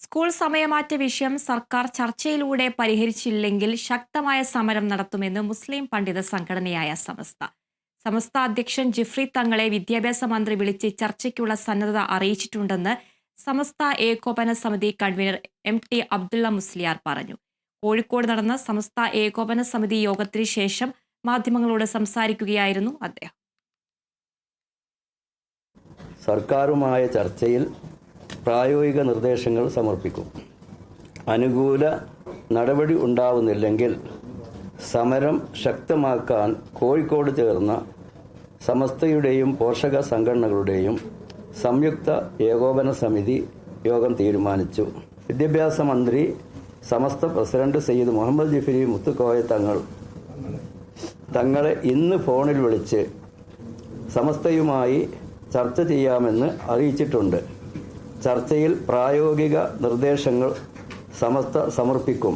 School സമയമാറ്റ വിഷയം സർക്കാർ ചർച്ചയിലൂടെ പരിഹരിച്ചില്ലെങ്കിൽ ശക്തമായ സമരം നടത്തുമെന്ന് മുസ്ലിം പണ്ഡിത സംഘടനയായ സമസ്ത അധ്യക്ഷൻ ജിഫ്രി തങ്ങളെ വിദ്യാഭ്യാസ മന്ത്രി വിളിച്ച് ചർച്ചയ്ക്കുള്ള സന്നദ്ധത അറിയിച്ചിട്ടുണ്ടെന്ന് സമസ്ത ഏകോപന സമിതി കൺവീനർ MT അബ്ദുള്ള മുസ്ലിയാർ പറഞ്ഞു. കോഴിക്കോട് നടന്ന സമസ്ത ഏകോപന സമിതി യോഗത്തിന് ശേഷം മാധ്യമങ്ങളോട് സംസാരിക്കുകയായിരുന്നു അദ്ദേഹം. സർക്കാരുമായ ചർച്ചയിൽ പ്രായോഗിക നിർദ്ദേശങ്ങൾ സമർപ്പിക്കും. അനുകൂല നടപടി ഉണ്ടാവുന്നില്ലെങ്കിൽ സമരം ശക്തമാക്കാൻ കോഴിക്കോട് ചേർന്ന സമസ്തയുടെയും പോഷക സംഘടനകളുടെയും സംയുക്ത ഏകോപന സമിതി യോഗം തീരുമാനിച്ചു. വിദ്യാഭ്യാസ മന്ത്രി സമസ്ത പ്രസിഡന്റ് സയ്യിദ് മുഹമ്മദ് ജിഫ്രി മുത്തുക്കോയ തങ്ങളെ ഇന്ന് ഫോണിൽ വിളിച്ച് സമസ്തയുമായി ചർച്ച ചെയ്യാമെന്ന് അറിയിച്ചിട്ടുണ്ട്. ചർച്ചയിൽ പ്രായോഗിക നിർദ്ദേശങ്ങൾ സമസ്ത സമർപ്പിക്കും.